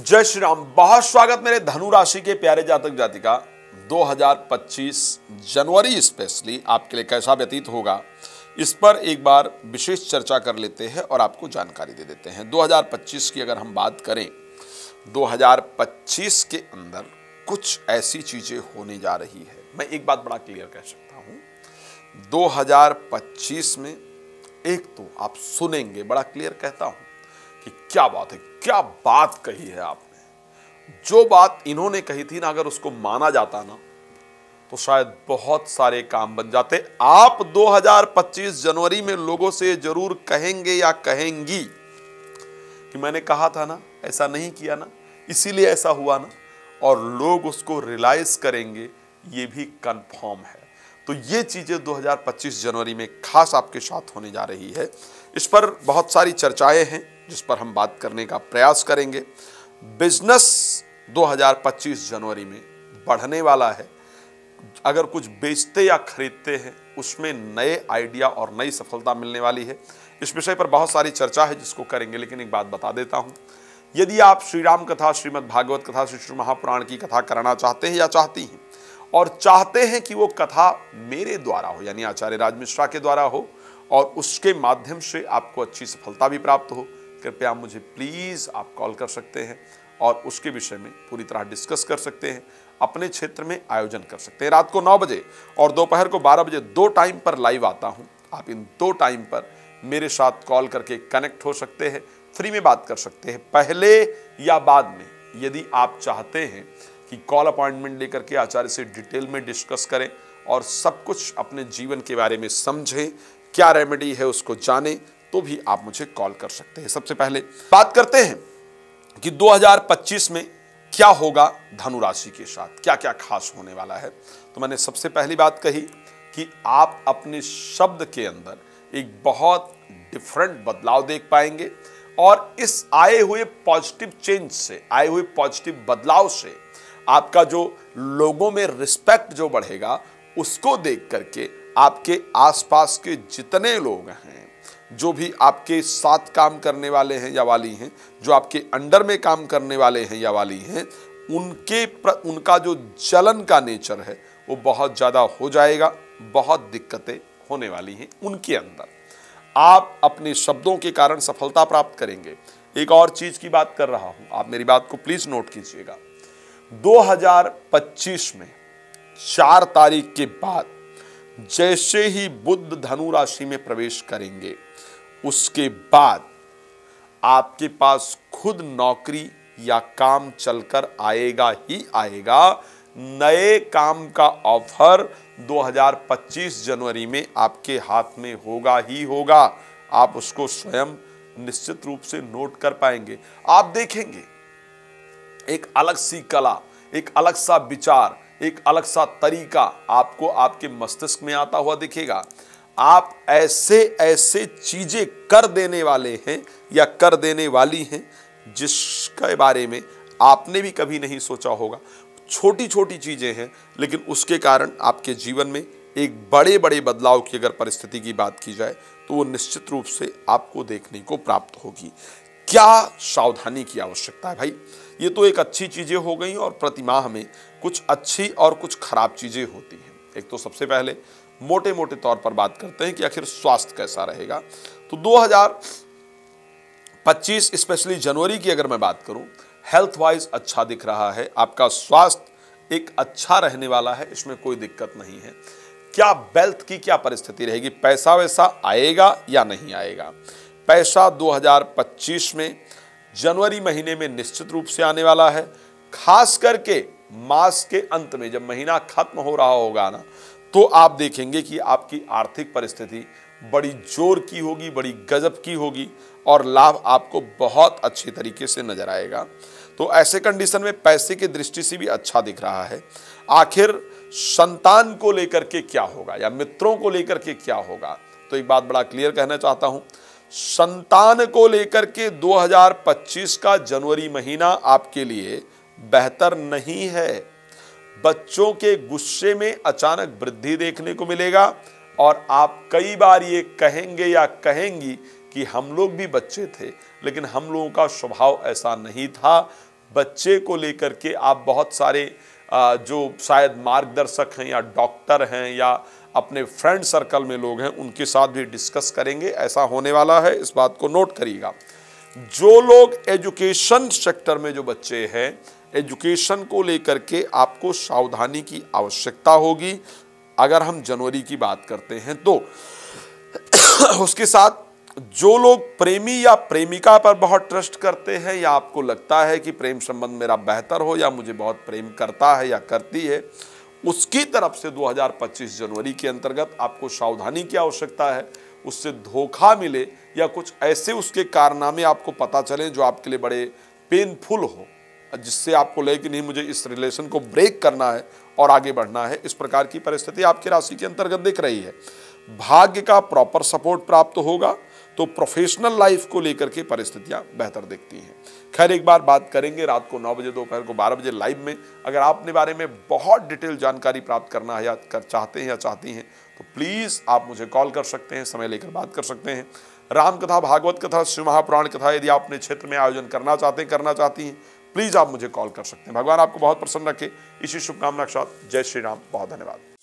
जय श्री राम। बहुत स्वागत मेरे धनु राशि के प्यारे जातक जातिका। 2025 जनवरी स्पेशली आपके लिए कैसा व्यतीत होगा, इस पर एक बार विशेष चर्चा कर लेते हैं और आपको जानकारी दे देते हैं। 2025 की अगर हम बात करें, 2025 के अंदर कुछ ऐसी चीजें होने जा रही है। मैं एक बात बड़ा क्लियर कह सकता हूं, 2025 में एक तो आप सुनेंगे, बड़ा क्लियर कहता हूं कि क्या बात है, क्या बात कही है आपने। जो बात इन्होंने कही थी ना, अगर उसको माना जाता ना तो शायद बहुत सारे काम बन जाते। आप 2025 जनवरी में लोगों से जरूर कहेंगे या कहेंगी कि मैंने कहा था ना, ऐसा नहीं किया ना, इसीलिए ऐसा हुआ ना, और लोग उसको रियलाइज करेंगे, ये भी कंफर्म है। तो ये चीजें 2025 जनवरी में खास आपके साथ होने जा रही है। इस पर बहुत सारी चर्चाएं हैं जिस पर हम बात करने का प्रयास करेंगे। बिजनेस 2025 जनवरी में बढ़ने वाला है। अगर कुछ बेचते या खरीदते हैं उसमें नए आइडिया और नई सफलता मिलने वाली है। इस विषय पर बहुत सारी चर्चा है जिसको करेंगे, लेकिन एक बात बता देता हूं, यदि आप श्री राम कथा, श्रीमद् भागवत कथा, श्री विष्णु महापुराण की कथा कराना चाहते हैं या चाहती हैं और चाहते हैं कि वो कथा मेरे द्वारा हो, यानी आचार्य राज मिश्रा के द्वारा हो, और उसके माध्यम से आपको अच्छी सफलता भी प्राप्त हो, कृपया मुझे प्लीज आप कॉल कर सकते हैं और उसके विषय में पूरी तरह डिस्कस कर सकते हैं। अपने क्षेत्र में आयोजन कर सकते हैं। रात को 9 बजे और दोपहर को 12 बजे 2 टाइम पर लाइव आता हूं। आप इन 2 टाइम पर मेरे साथ कॉल करके कनेक्ट हो सकते हैं, फ्री में बात कर सकते हैं, पहले या बाद में। यदि आप चाहते हैं कि कॉल अपॉइंटमेंट लेकर के आचार्य से डिटेल में डिस्कस करें और सब कुछ अपने जीवन के बारे में समझें, क्या रेमेडी है उसको जानें, तो भी आप मुझे कॉल कर सकते हैं। सबसे पहले बात करते हैं कि 2025 में क्या होगा धनु राशि के साथ, क्या क्या खास होने वाला है। तो मैंने सबसे पहली बात कही कि आप अपने शब्द के अंदर एक बहुत डिफरेंट बदलाव देख पाएंगे, और इस आए हुए पॉजिटिव चेंज से, आए हुए पॉजिटिव बदलाव से आपका जो लोगों में रिस्पेक्ट जो बढ़ेगा, उसको देख करके आपके आसपास के जितने लोग हैं, जो भी आपके साथ काम करने वाले हैं या वाली हैं, जो आपके अंडर में काम करने वाले हैं या वाली हैं, उनका जो जलन का नेचर है वो बहुत ज्यादा हो जाएगा। बहुत दिक्कतें होने वाली हैं उनके अंदर। आप अपने शब्दों के कारण सफलता प्राप्त करेंगे। एक और चीज की बात कर रहा हूं, आप मेरी बात को प्लीज नोट कीजिएगा। 2025 में 4 तारीख के बाद जैसे ही बुध धनु राशि में प्रवेश करेंगे, उसके बाद आपके पास खुद नौकरी या काम चलकर आएगा ही आएगा। नए काम का ऑफर 2025 जनवरी में आपके हाथ में होगा ही होगा। आप उसको स्वयं निश्चित रूप से नोट कर पाएंगे। आप देखेंगे एक अलग सी कला, एक अलग सा विचार, एक अलग सा तरीका आपको आपके मस्तिष्क में आता हुआ दिखेगा। आप ऐसे ऐसे चीजें कर देने वाले हैं या कर देने वाली हैं जिसके बारे में आपने भी कभी नहीं सोचा होगा। छोटी छोटी चीजें हैं, लेकिन उसके कारण आपके जीवन में एक बड़े बड़े बदलाव की अगर परिस्थिति की बात की जाए तो वो निश्चित रूप से आपको देखने को प्राप्त होगी। क्या सावधानी की आवश्यकता है भाई? ये तो एक अच्छी चीजें हो गई, और प्रतिमाह में कुछ अच्छी और कुछ खराब चीजें होती हैं। एक तो सबसे पहले मोटे मोटे तौर पर बात करते हैं कि आखिर स्वास्थ्य कैसा रहेगा। तो 2025 स्पेशली जनवरी की अगर मैं बात करूं, हेल्थ वाइज अच्छा दिख रहा है। आपका स्वास्थ्य एक अच्छा रहने वाला है, इसमें कोई दिक्कत नहीं है। क्या वेल्थ की क्या परिस्थिति रहेगी, पैसा वैसा आएगा या नहीं आएगा? पैसा 2025 में जनवरी महीने में निश्चित रूप से आने वाला है। खास करके मास के अंत में जब महीना खत्म हो रहा होगा ना, तो आप देखेंगे कि आपकी आर्थिक परिस्थिति बड़ी जोर की होगी, बड़ी गजब की होगी, और लाभ आपको बहुत अच्छे तरीके से नजर आएगा। तो ऐसे कंडीशन में पैसे की दृष्टि से भी अच्छा दिख रहा है। आखिर संतान को लेकर के क्या होगा या मित्रों को लेकर के क्या होगा, तो एक बात बड़ा क्लियर कहना चाहता हूं, संतान को लेकर के 2025 का जनवरी महीना आपके लिए बेहतर नहीं है। बच्चों के गुस्से में अचानक वृद्धि देखने को मिलेगा, और आप कई बार ये कहेंगे या कहेंगी कि हम लोग भी बच्चे थे, लेकिन हम लोगों का स्वभाव ऐसा नहीं था। बच्चे को लेकर के आप बहुत सारे जो शायद मार्गदर्शक हैं या डॉक्टर हैं या अपने फ्रेंड सर्कल में लोग हैं उनके साथ भी डिस्कस करेंगे। ऐसा होने वाला है, इस बात को नोट करिएगा। जो लोग एजुकेशन सेक्टर में जो बच्चे हैं, एजुकेशन को लेकर के आपको सावधानी की आवश्यकता होगी। अगर हम जनवरी की बात करते हैं तो उसके साथ जो लोग प्रेमी या प्रेमिका पर बहुत ट्रस्ट करते हैं या आपको लगता है कि प्रेम संबंध मेरा बेहतर हो या मुझे बहुत प्रेम करता है या करती है, उसकी तरफ से 2025 जनवरी के अंतर्गत आपको सावधानी की आवश्यकता है। उससे धोखा मिले या कुछ ऐसे उसके कारनामे आपको पता चले जो आपके लिए बड़े पेनफुल हो, जिससे आपको लगे कि नहीं मुझे इस रिलेशन को ब्रेक करना है और आगे बढ़ना है। इस प्रकार की परिस्थिति आपकी राशि के अंतर्गत दिख रही है। भाग्य का प्रॉपर सपोर्ट प्राप्त होगा तो प्रोफेशनल लाइफ को लेकर के परिस्थितियां बेहतर दिखती हैं। खैर, एक बार बात करेंगे रात को 9 बजे, दोपहर को 12 बजे लाइव में। अगर आप अपने बारे में बहुत डिटेल जानकारी प्राप्त करना है या चाहते हैं या चाहती हैं तो प्लीज़ आप मुझे कॉल कर सकते हैं, समय लेकर बात कर सकते हैं। राम कथा, भागवत कथा, शिव महापुराण कथा यदि आप अपने क्षेत्र में आयोजन करना चाहती हैं प्लीज़ आप मुझे कॉल कर सकते हैं। भगवान आपको बहुत प्रसन्न रखे, इसी शुभकामना के साथ जय श्री राम। बहुत धन्यवाद।